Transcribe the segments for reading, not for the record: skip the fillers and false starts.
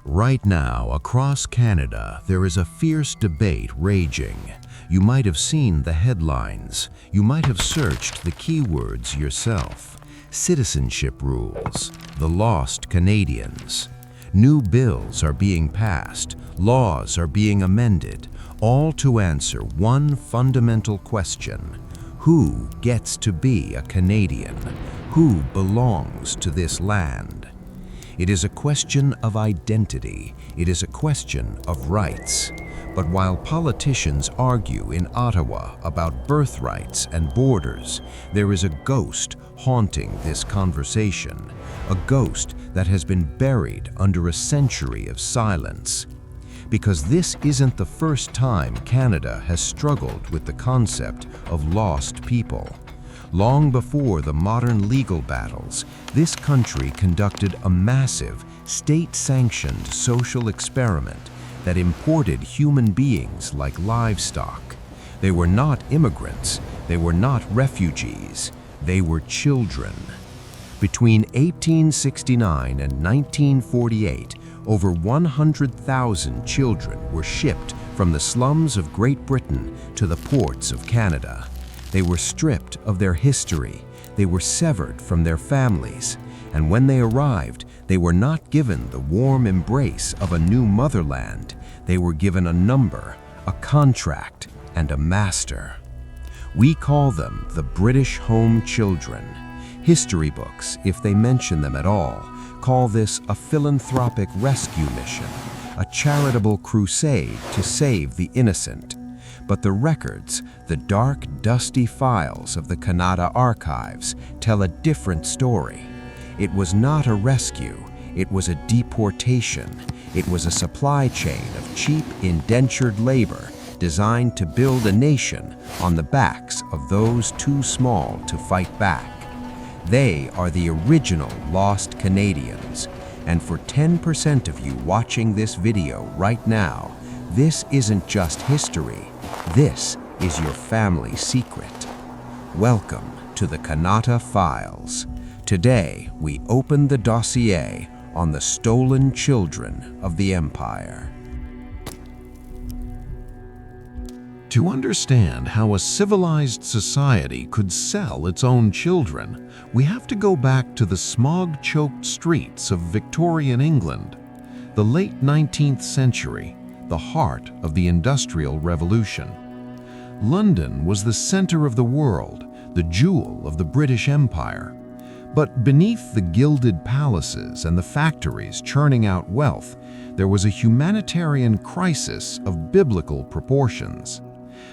Right now, across Canada, there is a fierce debate raging. You might have seen the headlines. You might have searched the keywords yourself. Citizenship rules, the lost Canadians. New bills are being passed, laws are being amended, all to answer one fundamental question. Who gets to be a Canadian? Who belongs to this land? It is a question of identity. It is a question of rights. But while politicians argue in Ottawa about birthrights and borders, there is a ghost haunting this conversation, a ghost that has been buried under a century of silence. Because this isn't the first time Canada has struggled with the concept of lost people. Long before the modern legal battles, this country conducted a massive, state-sanctioned social experiment that imported human beings like livestock. They were not immigrants, they were not refugees, they were children. Between 1869 and 1948, over 100,000 children were shipped from the slums of Great Britain to the ports of Canada. They were stripped of their history, they were severed from their families, and when they arrived, they were not given the warm embrace of a new motherland. They were given a number, a contract, and a master. We call them the British Home Children. History books, if they mention them at all, call this a philanthropic rescue mission, a charitable crusade to save the innocent. But the records, the dark, dusty files of the Kanata archives, tell a different story. It was not a rescue, it was a deportation. It was a supply chain of cheap, indentured labor designed to build a nation on the backs of those too small to fight back. They are the original lost Canadians. And for 10% of you watching this video right now, this isn't just history. This is your family secret. Welcome to the Kanata Files. Today, we open the dossier on the stolen children of the Empire. To understand how a civilized society could sell its own children, we have to go back to the smog-choked streets of Victorian England, the late 19th century, the heart of the Industrial Revolution. London was the center of the world, the jewel of the British Empire. But beneath the gilded palaces and the factories churning out wealth, there was a humanitarian crisis of biblical proportions.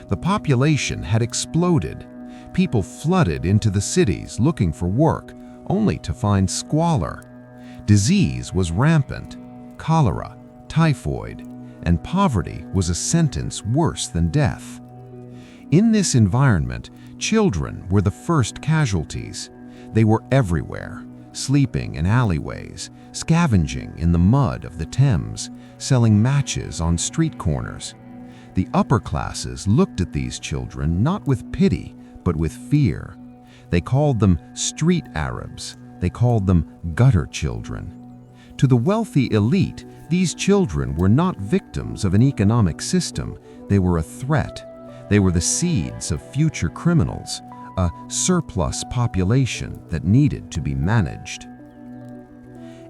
The population had exploded. People flooded into the cities looking for work, only to find squalor. Disease was rampant, cholera, typhoid, and poverty was a sentence worse than death. In this environment, children were the first casualties. They were everywhere, sleeping in alleyways, scavenging in the mud of the Thames, selling matches on street corners. The upper classes looked at these children not with pity, but with fear. They called them street Arabs. They called them gutter children. To the wealthy elite, these children were not victims of an economic system. They were a threat. They were the seeds of future criminals, a surplus population that needed to be managed.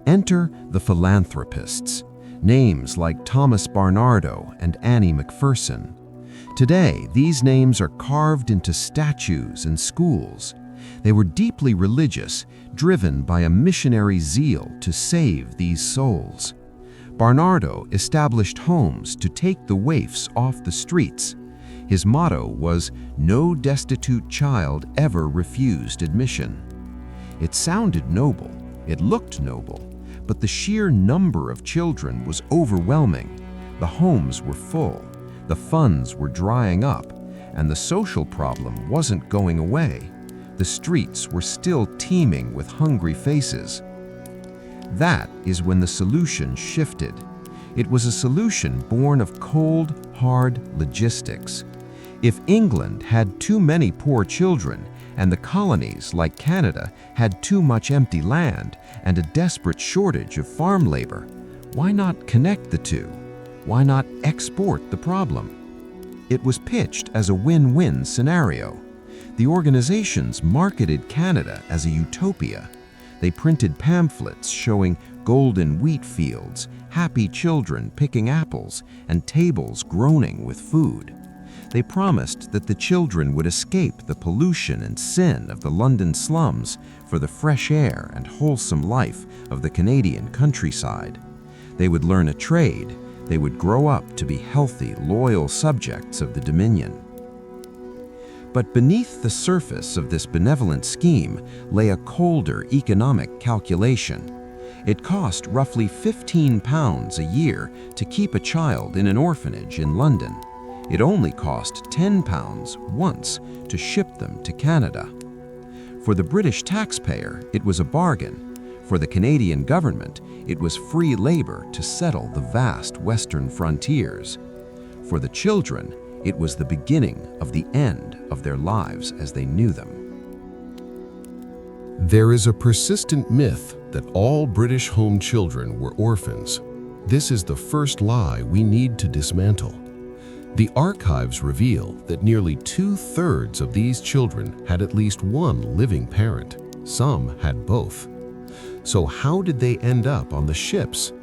Enter the philanthropists, names like Thomas Barnardo and Annie McPherson. Today, these names are carved into statues and schools. They were deeply religious, driven by a missionary zeal to save these souls. Barnardo established homes to take the waifs off the streets. His motto was, "No destitute child ever refused admission." It sounded noble, it looked noble, but the sheer number of children was overwhelming. The homes were full, the funds were drying up, and the social problem wasn't going away. The streets were still teeming with hungry faces. That is when the solution shifted. It was a solution born of cold, hard logistics. If England had too many poor children, and the colonies, like Canada, had too much empty land and a desperate shortage of farm labor, Why not connect the two? Why not export the problem? It was pitched as a win-win scenario. The organizations marketed Canada as a utopia. They printed pamphlets showing golden wheat fields, happy children picking apples, and tables groaning with food. They promised that the children would escape the pollution and sin of the London slums for the fresh air and wholesome life of the Canadian countryside. They would learn a trade. They would grow up to be healthy, loyal subjects of the Dominion. But beneath the surface of this benevolent scheme lay a colder economic calculation. It cost roughly £15 a year to keep a child in an orphanage in London. It only cost £10 once to ship them to Canada. For the British taxpayer, it was a bargain. For the Canadian government, it was free labor to settle the vast western frontiers. For the children, it was the beginning of the end of their lives as they knew them. There is a persistent myth that all British home children were orphans. This is the first lie we need to dismantle. The archives reveal that nearly 2/3 of these children had at least one living parent. Some had both. So how did they end up on the ships?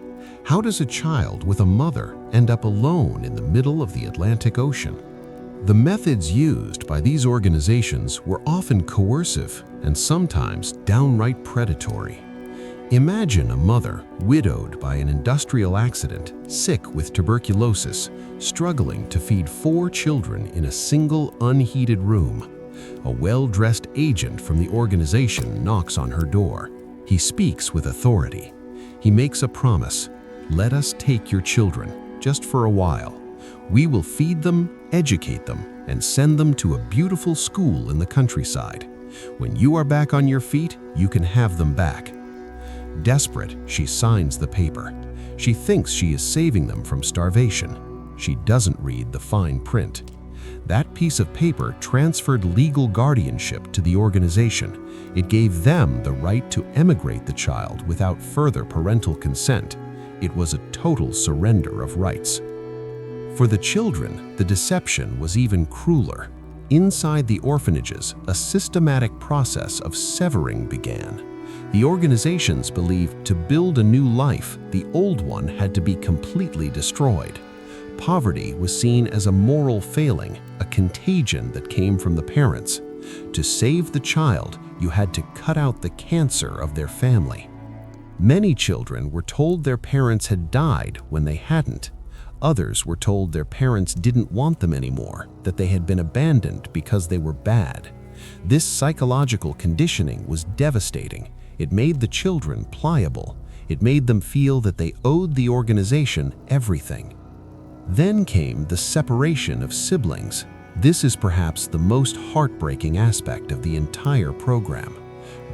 How does a child with a mother end up alone in the middle of the Atlantic Ocean? The methods used by these organizations were often coercive and sometimes downright predatory. Imagine a mother widowed by an industrial accident, sick with tuberculosis, struggling to feed 4 children in a single unheated room. A well-dressed agent from the organization knocks on her door. He speaks with authority. He makes a promise. Let us take your children, just for a while. We will feed them, educate them, and send them to a beautiful school in the countryside. When you are back on your feet, you can have them back. Desperate, she signs the paper. She thinks she is saving them from starvation. She doesn't read the fine print. That piece of paper transferred legal guardianship to the organization. It gave them the right to emigrate the child without further parental consent. It was a total surrender of rights. For the children, the deception was even crueler. Inside the orphanages, a systematic process of severing began. The organizations believed to build a new life, the old one had to be completely destroyed. Poverty was seen as a moral failing, a contagion that came from the parents. To save the child, you had to cut out the cancer of their family. Many children were told their parents had died when they hadn't. Others were told their parents didn't want them anymore, that they had been abandoned because they were bad. This psychological conditioning was devastating. It made the children pliable. It made them feel that they owed the organization everything. Then came the separation of siblings. This is perhaps the most heartbreaking aspect of the entire program.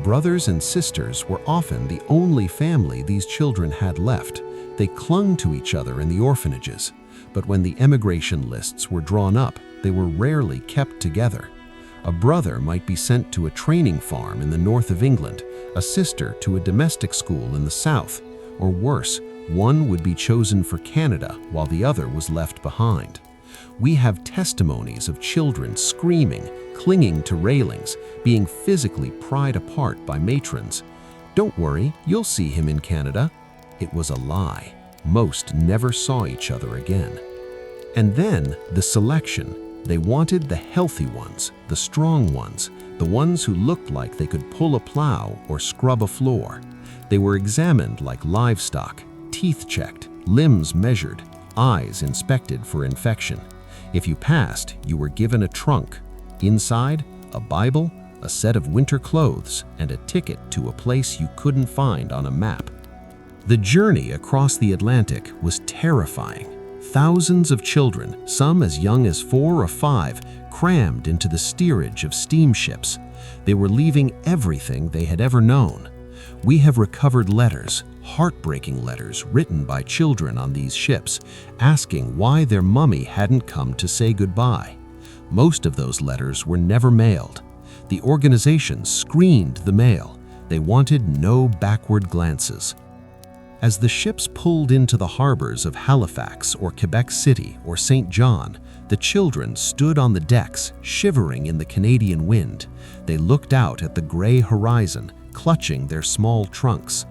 Brothers and sisters were often the only family these children had left. They clung to each other in the orphanages, but when the emigration lists were drawn up, they were rarely kept together. A brother might be sent to a training farm in the north of England, a sister to a domestic school in the south, or worse, one would be chosen for Canada while the other was left behind. We have testimonies of children screaming, clinging to railings, being physically pried apart by matrons. "Don't worry, you'll see him in Canada." It was a lie. Most never saw each other again. And then the selection. They wanted the healthy ones, the strong ones, the ones who looked like they could pull a plow or scrub a floor. They were examined like livestock, teeth checked, limbs measured, eyes inspected for infection. If you passed, you were given a trunk. Inside, a Bible, a set of winter clothes, and a ticket to a place you couldn't find on a map. The journey across the Atlantic was terrifying. Thousands of children, some as young as 4 or 5, crammed into the steerage of steamships. They were leaving everything they had ever known. We have recovered letters, heartbreaking letters written by children on these ships, asking why their mummy hadn't come to say goodbye. Most of those letters were never mailed. The organization screened the mail. They wanted no backward glances. As the ships pulled into the harbors of Halifax or Quebec City or St. John, the children stood on the decks, shivering in the Canadian wind. They looked out at the gray horizon, clutching their small trunks.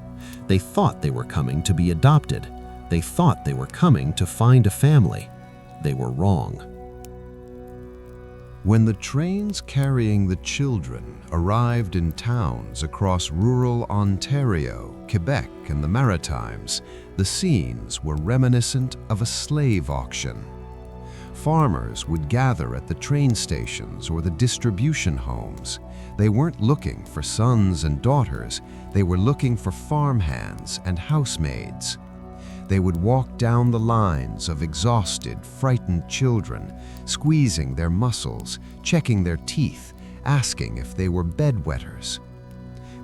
They thought they were coming to be adopted. They thought they were coming to find a family. They were wrong. When the trains carrying the children arrived in towns across rural Ontario, Quebec, and the Maritimes, the scenes were reminiscent of a slave auction. Farmers would gather at the train stations or the distribution homes. They weren't looking for sons and daughters, they were looking for farmhands and housemaids. They would walk down the lines of exhausted, frightened children, squeezing their muscles, checking their teeth, asking if they were bedwetters.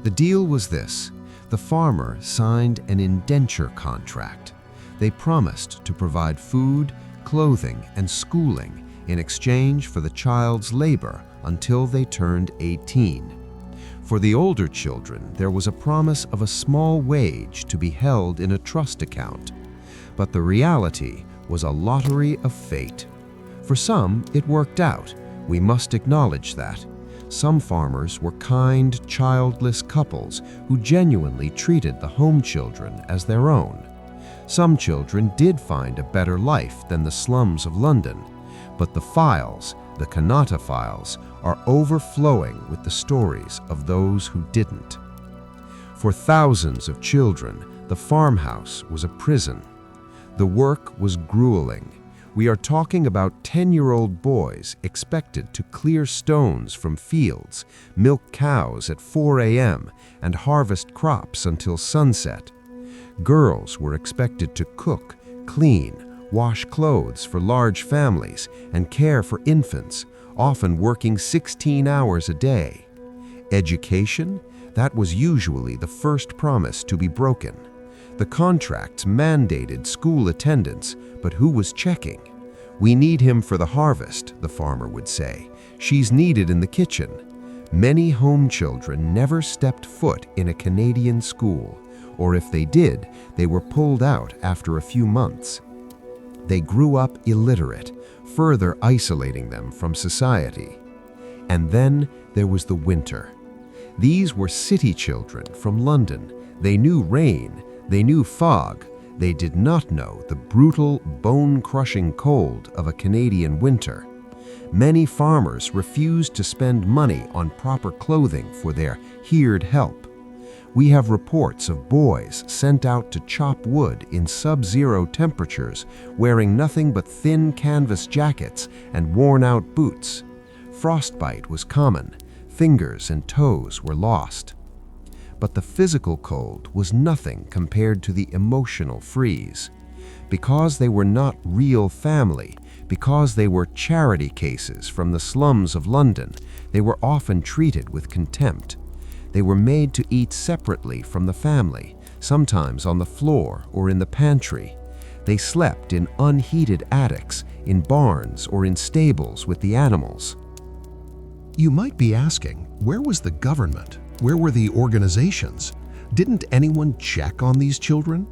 The deal was this: the farmer signed an indenture contract. They promised to provide food, clothing, and schooling in exchange for the child's labor until they turned 18. For the older children, there was a promise of a small wage to be held in a trust account. But the reality was a lottery of fate. For some, it worked out. We must acknowledge that. Some farmers were kind, childless couples who genuinely treated the home children as their own. Some children did find a better life than the slums of London, but the files, the Kanata Files, are overflowing with the stories of those who didn't. For thousands of children, the farmhouse was a prison. The work was grueling. We are talking about 10-year-old boys expected to clear stones from fields, milk cows at 4 a.m., and harvest crops until sunset. Girls were expected to cook, clean, wash clothes for large families, and care for infants, often working 16 hours a day. Education? That was usually the first promise to be broken. The contracts mandated school attendance, but who was checking? "We need him for the harvest," the farmer would say. "She's needed in the kitchen." Many home children never stepped foot in a Canadian school, or if they did, they were pulled out after a few months. They grew up illiterate, further isolating them from society. And then there was the winter. These were city children from London. They knew rain, they knew fog. They did not know the brutal, bone-crushing cold of a Canadian winter. Many farmers refused to spend money on proper clothing for their hired help. We have reports of boys sent out to chop wood in sub-zero temperatures, wearing nothing but thin canvas jackets and worn-out boots. Frostbite was common. Fingers and toes were lost. But the physical cold was nothing compared to the emotional freeze. Because they were not real family, because they were charity cases from the slums of London, they were often treated with contempt. They were made to eat separately from the family, sometimes on the floor or in the pantry. They slept in unheated attics, in barns or in stables with the animals. You might be asking, where was the government? Where were the organizations? Didn't anyone check on these children?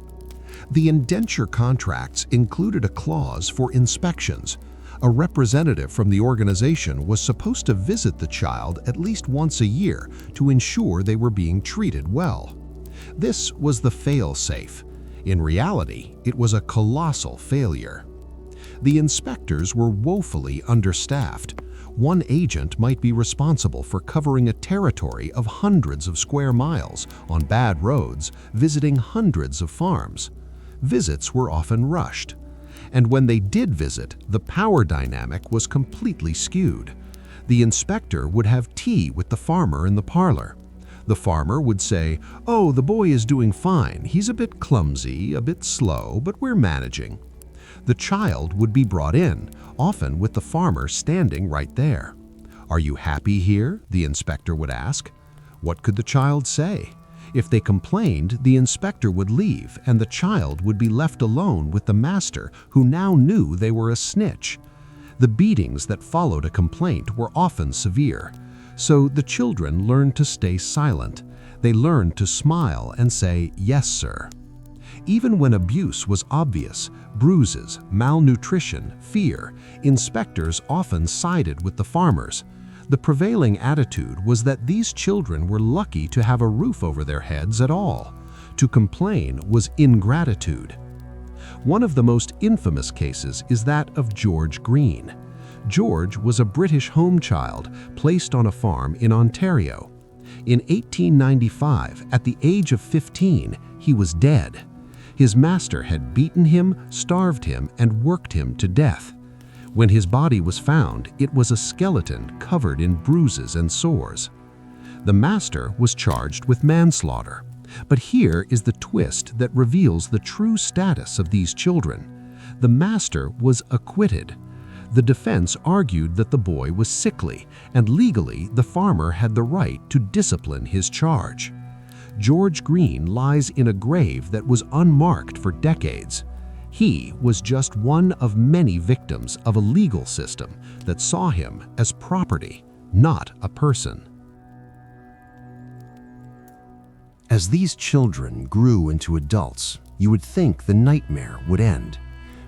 The indenture contracts included a clause for inspections. A representative from the organization was supposed to visit the child at least once a year to ensure they were being treated well. This was the fail-safe. In reality, it was a colossal failure. The inspectors were woefully understaffed. One agent might be responsible for covering a territory of hundreds of square miles on bad roads, visiting hundreds of farms. Visits were often rushed. And when they did visit, the power dynamic was completely skewed. The inspector would have tea with the farmer in the parlor. The farmer would say, "Oh, the boy is doing fine. He's a bit clumsy, a bit slow, but we're managing." The child would be brought in, often with the farmer standing right there. "Are you happy here?" the inspector would ask. What could the child say? If they complained, the inspector would leave and the child would be left alone with the master, who now knew they were a snitch. The beatings that followed a complaint were often severe. So the children learned to stay silent. They learned to smile and say, "Yes, sir." Even when abuse was obvious, bruises, malnutrition, fear, inspectors often sided with the farmers. The prevailing attitude was that these children were lucky to have a roof over their heads at all. To complain was ingratitude. One of the most infamous cases is that of George Green. George was a British home child placed on a farm in Ontario. In 1895, at the age of 15, he was dead. His master had beaten him, starved him, and worked him to death. When his body was found, it was a skeleton covered in bruises and sores. The master was charged with manslaughter. But here is the twist that reveals the true status of these children. The master was acquitted. The defense argued that the boy was sickly, and legally the farmer had the right to discipline his charge. George Green lies in a grave that was unmarked for decades. He was just one of many victims of a legal system that saw him as property, not a person. As these children grew into adults, you would think the nightmare would end.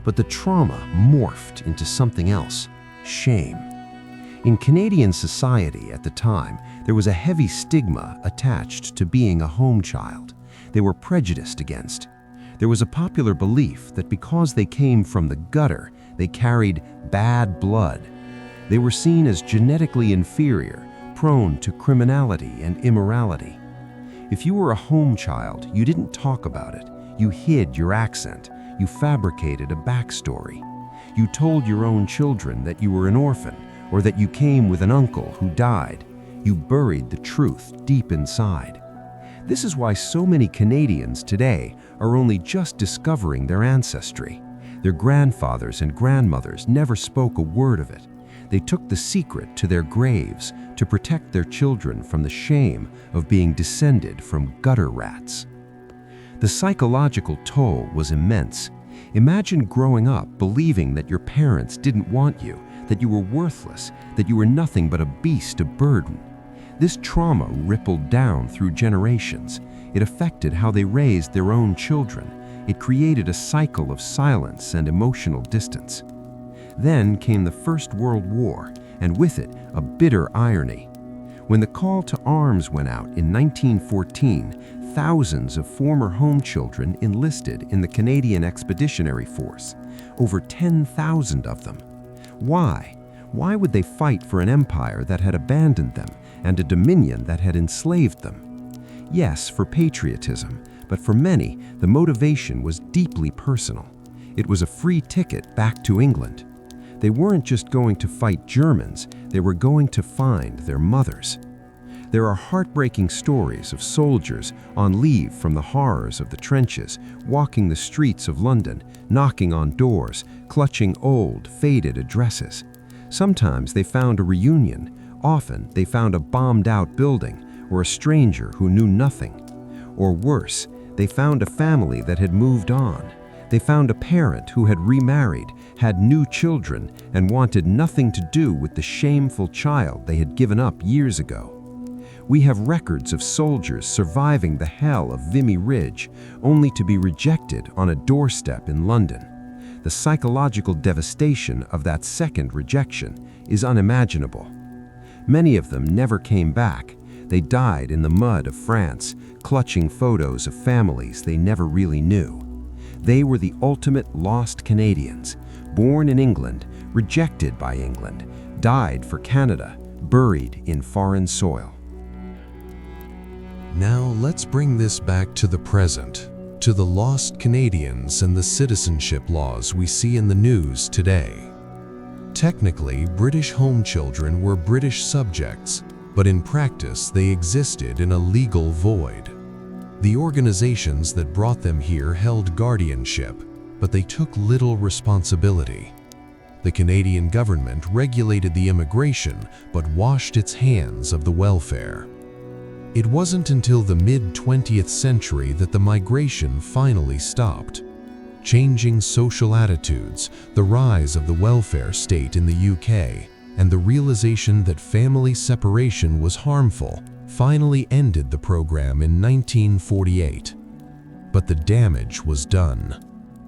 But the trauma morphed into something else: shame. In Canadian society at the time, there was a heavy stigma attached to being a home child. They were prejudiced against. There was a popular belief that because they came from the gutter, they carried bad blood. They were seen as genetically inferior, prone to criminality and immorality. If you were a home child, you didn't talk about it. You hid your accent. You fabricated a backstory. You told your own children that you were an orphan or that you came with an uncle who died. You buried the truth deep inside. This is why so many Canadians today are only just discovering their ancestry. Their grandfathers and grandmothers never spoke a word of it. They took the secret to their graves to protect their children from the shame of being descended from gutter rats. The psychological toll was immense. Imagine growing up believing that your parents didn't want you, that you were worthless, that you were nothing but a beast of burden. This trauma rippled down through generations. It affected how they raised their own children. It created a cycle of silence and emotional distance. Then came the First World War, and with it, a bitter irony. When the call to arms went out in 1914, thousands of former home children enlisted in the Canadian Expeditionary Force, over 10,000 of them. Why? Why would they fight for an empire that had abandoned them and a dominion that had enslaved them? Yes, for patriotism, but for many, the motivation was deeply personal. It was a free ticket back to England. They weren't just going to fight Germans, they were going to find their mothers. There are heartbreaking stories of soldiers on leave from the horrors of the trenches, walking the streets of London, knocking on doors, clutching old, faded addresses. Sometimes they found a reunion. Often they found a bombed-out building or a stranger who knew nothing. Or worse, they found a family that had moved on. They found a parent who had remarried, had new children, and wanted nothing to do with the shameful child they had given up years ago. We have records of soldiers surviving the hell of Vimy Ridge, only to be rejected on a doorstep in London. The psychological devastation of that second rejection is unimaginable. Many of them never came back. They died in the mud of France, clutching photos of families they never really knew. They were the ultimate lost Canadians, born in England, rejected by England, died for Canada, buried in foreign soil. Now let's bring this back to the present, to the lost Canadians and the citizenship laws we see in the news today. Technically, British home children were British subjects, but in practice they existed in a legal void. The organizations that brought them here held guardianship, but they took little responsibility. The Canadian government regulated the immigration, but washed its hands of the welfare. It wasn't until the mid-20th century that the migration finally stopped. Changing social attitudes, the rise of the welfare state in the UK, and the realization that family separation was harmful finally ended the program in 1948. But the damage was done.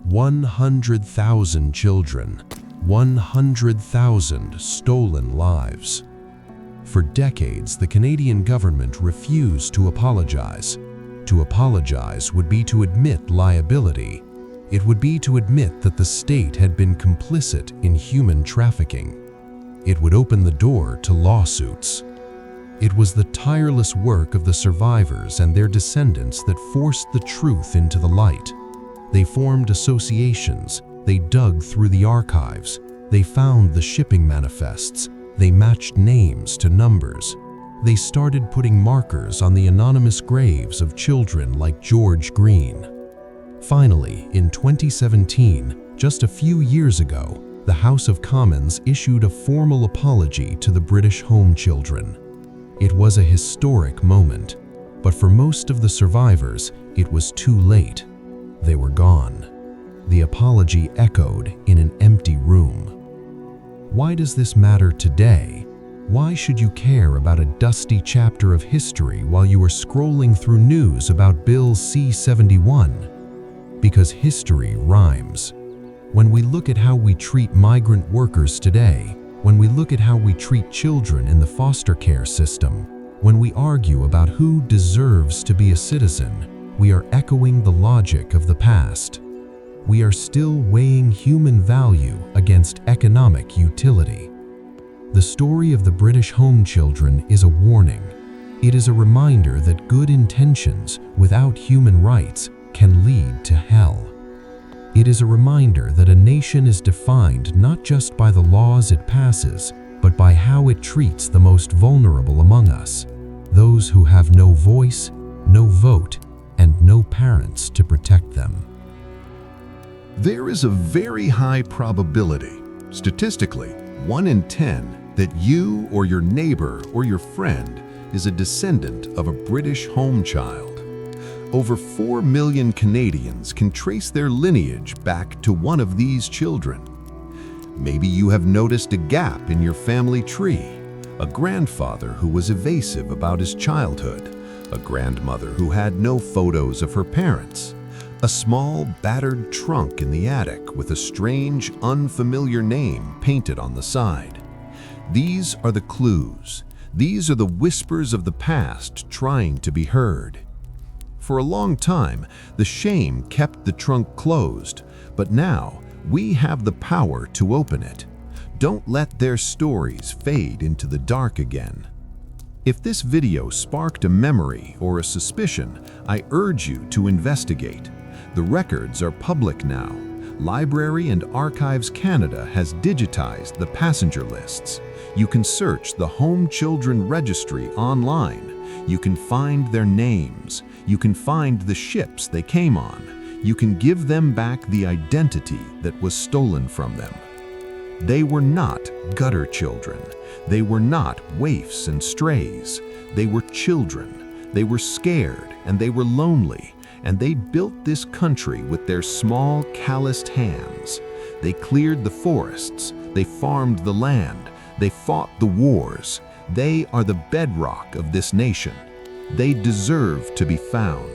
100,000 children, 100,000 stolen lives. For decades, the Canadian government refused to apologize. To apologize would be to admit liability. It would be to admit that the state had been complicit in human trafficking. It would open the door to lawsuits. It was the tireless work of the survivors and their descendants that forced the truth into the light. They formed associations, they dug through the archives, they found the shipping manifests, they matched names to numbers. They started putting markers on the anonymous graves of children like George Green. Finally, in 2017, just a few years ago, the House of Commons issued a formal apology to the British home children. It was a historic moment, but for most of the survivors, it was too late. They were gone. The apology echoed in an empty room. Why does this matter today? Why should you care about a dusty chapter of history while you are scrolling through news about Bill C-71? Because history rhymes. When we look at how we treat migrant workers today, when we look at how we treat children in the foster care system, when we argue about who deserves to be a citizen, we are echoing the logic of the past. We are still weighing human value against economic utility. The story of the British home children is a warning. It is a reminder that good intentions without human rights can lead to hell. It is a reminder that a nation is defined not just by the laws it passes, but by how it treats the most vulnerable among us, those who have no voice, no vote, and no parents to protect them. There is a very high probability, statistically 1 in 10, that you or your neighbor or your friend is a descendant of a British home child. Over 4 million Canadians can trace their lineage back to one of these children. Maybe you have noticed a gap in your family tree, a grandfather who was evasive about his childhood, a grandmother who had no photos of her parents, a small, battered trunk in the attic with a strange, unfamiliar name painted on the side. These are the clues. These are the whispers of the past trying to be heard. For a long time, the shame kept the trunk closed, but now we have the power to open it. Don't let their stories fade into the dark again. If this video sparked a memory or a suspicion, I urge you to investigate. The records are public now. Library and Archives Canada has digitized the passenger lists. You can search the Home Children Registry online. You can find their names. You can find the ships they came on. You can give them back the identity that was stolen from them. They were not gutter children. They were not waifs and strays. They were children. They were scared and they were lonely, and they built this country with their small, calloused hands. They cleared the forests. They farmed the land. They fought the wars. They are the bedrock of this nation. They deserve to be found.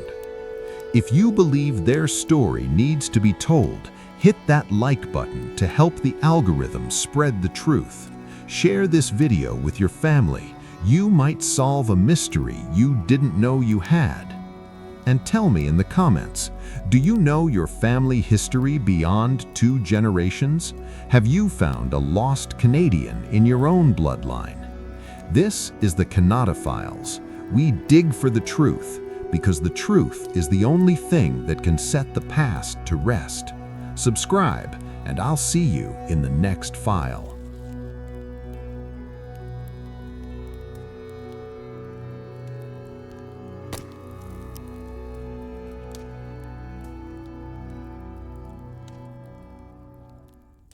If you believe their story needs to be told, hit that like button to help the algorithm spread the truth. Share this video with your family. You might solve a mystery you didn't know you had. And tell me in the comments, do you know your family history beyond 2 generations? Have you found a lost Canadian in your own bloodline? This is the Kanata Files. We dig for the truth because the truth is the only thing that can set the past to rest. Subscribe, and I'll see you in the next file.